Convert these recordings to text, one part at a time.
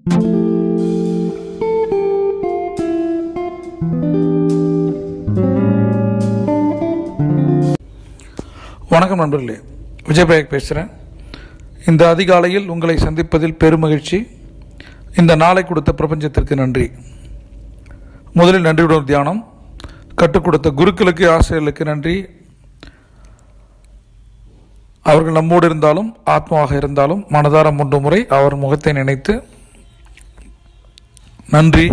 வணக்கம் நண்பர்களே, விஜயபாயக் பேசுகிறேன். இந்த அதிகாலையில் உங்களை சந்திப்பதில் பெருமகிழ்ச்சி. இந்த நாளை கொடுத்த பிரபஞ்சத்திற்கு நன்றி. முதலில் நன்றியுடன் தியானம். கற்றுக் கொடுத்த குருக்களுக்கு, ஆசிரியர்களுக்கு நன்றி. அவர்கள் நம்மோடு இருந்தாலும் ஆத்மாவாக இருந்தாலும் மனதார 3 முறை அவர் முகத்தை நினைத்து நன்றி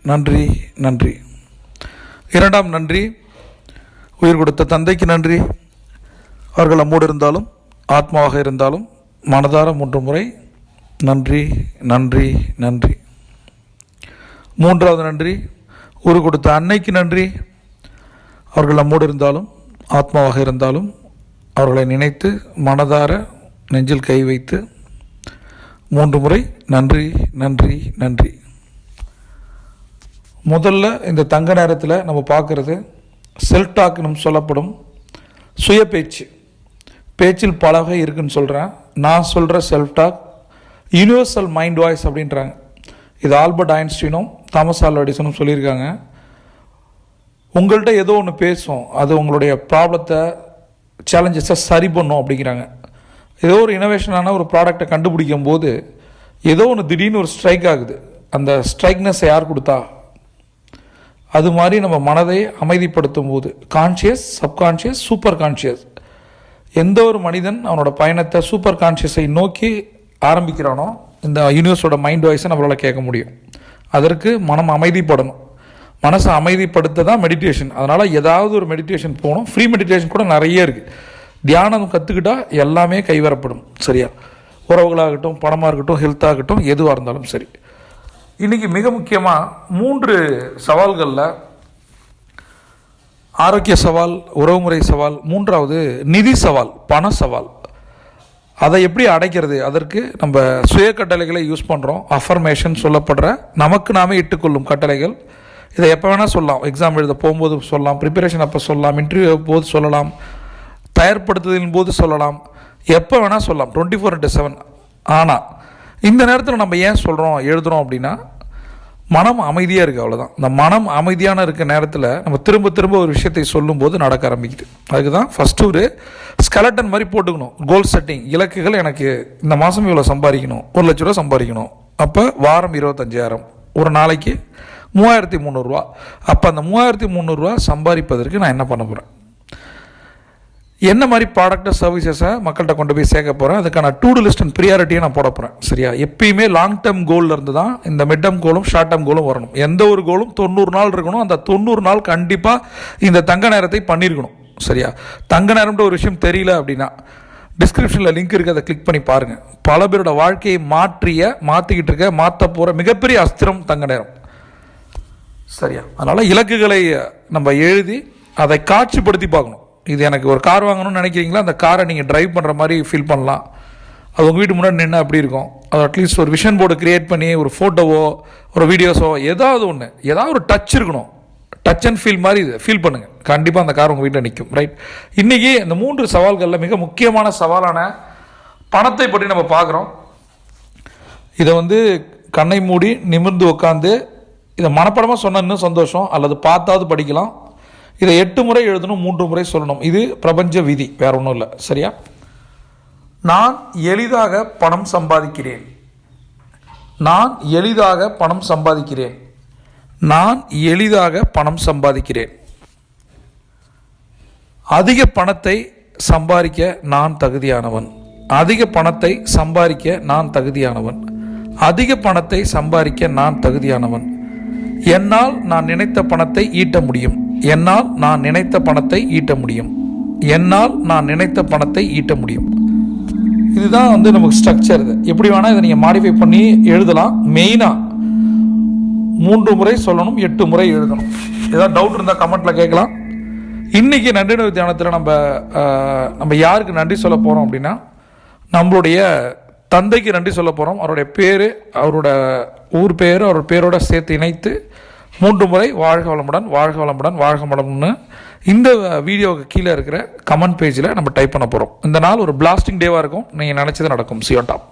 நன்றி நன்றி. இரண்டாம் நன்றி, உயிர் கொடுத்த தந்தைக்கு நன்றி. அவர்கள் நம்மோடு இருந்தாலும் ஆத்மாவாக இருந்தாலும் மனதார 3 முறை நன்றி நன்றி நன்றி. மூன்றாவது நன்றி, உயிர் கொடுத்த அன்னைக்கு நன்றி. அவர்கள் நம்மோடு இருந்தாலும் ஆத்மாவாக இருந்தாலும் அவர்களை நினைத்து மனதார நெஞ்சில் கை வைத்து 3 முறை நன்றி நன்றி நன்றி. முதல்ல இந்த தங்க நேரத்தில் நம்ம பார்க்குறது செல்ஃப் டாக்னு சொல்லப்படும் சுய பேச்சு. பேச்சில் பல வகை இருக்குன்னு சொல்கிறேன். நான் சொல்கிற self talk universal mind voice அப்படின்றாங்க. இது ஆல்பர்ட் ஐன்ஸ்டீனும் தாமஸ் ஆல்வா எடிசனும் சொல்லியிருக்காங்க. உங்கள்கிட்ட ஏதோ ஒன்று பேசும், அது உங்களுடைய ப்ராப்ளத்தை, சேலஞ்சஸை சரி பண்ணும் அப்படிங்கிறாங்க. ஏதோ ஒரு இனோவேஷனான ஒரு ப்ராடக்டை கண்டுபிடிக்கும் போது ஏதோ ஒன்று திடீர்னு ஒரு ஸ்ட்ரைக் ஆகுது. அந்த ஸ்ட்ரைக்னஸை யார் கொடுத்தா? அது மாதிரி நம்ம மனதை அமைதிப்படுத்தும் போது கான்ஷியஸ், சப்கான்ஷியஸ், சூப்பர் கான்ஷியஸ், எந்த ஒரு மனிதன் அவனோட பயணத்தை சூப்பர் கான்ஷியஸை நோக்கி ஆரம்பிக்கிறானோ இந்த யூனிவர்ஸோட மைண்ட் வாய்ஸை நம்மளால் கேட்க முடியும். அதற்கு மனம் அமைதிப்படணும். மனசை அமைதிப்படுத்த தான் மெடிடேஷன். அதனால் ஏதாவது ஒரு மெடிடேஷன் போகணும். ஃப்ரீ மெடிடேஷன் கூட நிறைய இருக்குது. தியானம் கற்றுக்கிட்டால் எல்லாமே கைவரப்படும். சரியா? உறவுகளாகட்டும், பணமாக இருக்கட்டும், ஹெல்த்தாகட்டும், எதுவாக இருந்தாலும் சரி. இன்றைக்கி மிக முக்கியமாக 3 சவால்களில் ஆரோக்கிய சவால், உறவுமுறை சவால், 3வது நிதி சவால், பண சவால். அதை எப்படி அடைக்கிறது? அதற்கு நம்ம சுய கட்டளைகளை யூஸ் பண்ணுறோம். அஃபர்மேஷன் சொல்லப்படுற நமக்கு நாமே இட்டுக்கொள்ளும் கட்டளைகள். இதை எப்போ வேணால் சொல்லலாம். எக்ஸாம் எழுத போகும்போது சொல்லலாம், ப்ரிப்பரேஷன் அப்போ சொல்லலாம், இன்டர்வியூ போது சொல்லலாம், தயார்படுத்துதலின் போது சொல்லலாம், எப்போ வேணால் சொல்லலாம், 24/7. ஆனால் இந்த நேரத்தில் நம்ம ஏன் சொல்கிறோம், எழுதுகிறோம் அப்படின்னா மனம் அமைதியாக இருக்குது, அவ்வளோதான். இந்த மனம் அமைதியான இருக்க நேரத்தில் நம்ம திரும்ப திரும்ப ஒரு விஷயத்தை சொல்லும்போது நடக்க ஆரம்பிக்குது. அதுக்கு தான் ஃபஸ்ட்டு ஒரு ஸ்கெலட்டன் மாதிரி போட்டுக்கணும். கோல் செட்டிங், இலக்குகள். எனக்கு இந்த மாதம் இவ்வளோ சம்பாதிக்கணும், 1 லட்ச ரூபா சம்பாதிக்கணும். அப்போ வாரம் 25,000, ஒரு நாளைக்கு 3,300 ரூபா. அப்போ அந்த 3,300 ரூபா சம்பாதிப்பதற்கு நான் என்ன பண்ண போகிறேன், என்ன மாதிரி ப்ராடக்டை, சர்வீசஸை மக்கள்கிட்ட கொண்டு போய் சேர்க்க போகிறேன், அதுக்கான டூ-டு லிஸ்ட் அண்ட் ப்ரியாரிட்டியை நான் போட போகிறேன். சரியா? எப்பயுமே லாங் டேர்ம் கோலில் இருந்து தான் இந்த மிட் டேர்ம் கோலும் ஷார்ட் டேர்ம் கோலும் வரணும். எந்த ஒரு கோலும் 90 நாள் இருக்கணும். அந்த 90 நாள் கண்டிப்பாக இந்த தங்க நேரத்தை பண்ணியிருக்கணும். சரியா? தங்க நேரம்ன்ற ஒரு விஷயம் தெரியல அப்படின்னா டிஸ்கிரிப்ஷனில் லிங்க் இருக்குது, அதை கிளிக் பண்ணி பாருங்கள். பல பேரோட வாழ்க்கையை மாற்றிக்கிட்டு இருக்க, மாற்ற போகிற மிகப்பெரிய அஸ்திரம் தங்க நேரம். சரியா? அதனால் இலக்குகளை நம்ம எழுதி அதை காட்சிப்படுத்தி பார்க்கணும். இது எனக்கு ஒரு கார் வாங்கணும்னு நினைக்கிறீங்களா, அந்த காரை நீங்கள் ட்ரைவ் பண்ணுற மாதிரி ஃபீல் பண்ணலாம். அது உங்கள் வீட்டு முன்னாடி நின்று அப்படி இருக்கும். அது அட்லீஸ்ட் ஒரு விஷன் போர்டு க்ரியேட் பண்ணி ஒரு ஃபோட்டோவோ ஒரு வீடியோஸோ ஏதாவது ஒன்று, ஏதாவது ஒரு டச் இருக்கணும். டச் அண்ட் ஃபீல் மாதிரி இது ஃபீல் பண்ணுங்கள். கண்டிப்பாக அந்த கார் உங்கள் வீட்டில் நிற்கும். ரைட்? இன்றைக்கி இந்த 3 சவால்களில் மிக முக்கியமான சவாலான பணத்தை பற்றி நம்ம பார்க்குறோம். இதை கண்ணை மூடி நிமிர்ந்து உட்காந்து இதை மனப்படமாக சொன்ன இன்னும் சந்தோஷம், அல்லது பார்த்தாவது படிக்கலாம். இதை 8 முறை எழுதணும், 3 முறை சொல்லணும். இது பிரபஞ்ச விதி, வேற ஒன்றும் இல்லை. சரியா? நான் எளிதாக பணம் சம்பாதிக்கிறேன். நான் எளிதாக பணம் சம்பாதிக்கிறேன். நான் எளிதாக பணம் சம்பாதிக்கிறேன். அதிக பணத்தை சம்பாதிக்க நான் தகுதியானவன். அதிக பணத்தை சம்பாதிக்க நான் தகுதியானவன். அதிக பணத்தை சம்பாதிக்க நான் தகுதியானவன். என்னால் நான் நினைத்த பணத்தை ஈட்ட முடியும். என்னால் நான் நினைத்த பணத்தை ஈட்ட முடியும். என்னால் நான் நினைத்த பணத்தை ஈட்ட முடியும். இதுதான் நமக்கு ஸ்ட்ரக்சர். இது எப்படி வேணால் இதை நீங்கள் மாடிஃபை பண்ணி எழுதலாம். மெயினாக 3 முறை சொல்லணும், 8 முறை எழுதணும். ஏதாவது டவுட் இருந்தால் கமெண்ட்டில் கேட்கலாம். இன்றைக்கி நன்றி தியானத்தில் நம்ம யாருக்கு நன்றி சொல்ல போகிறோம் அப்படின்னா, நம்மளுடைய தந்தைக்கு நன்றி சொல்ல போகிறோம். அவருடைய பேர், அவரோட ஊர் பேர், அவரோட பேரோட சேர்த்து இணைத்து 3 முறை வாழ்க வளமுடன், வாழ்க வளமுடன், வாழ்க வளமுன்னு இந்த வீடியோவுக்கு கீழே இருக்கிற கமெண்ட் பேஜில் நம்ம டைப் பண்ண போகிறோம். இந்த நாள் ஒரு பிளாஸ்டிங் டேவாக இருக்கும். நீங்கள் நினச்சது நடக்கும். See you on top.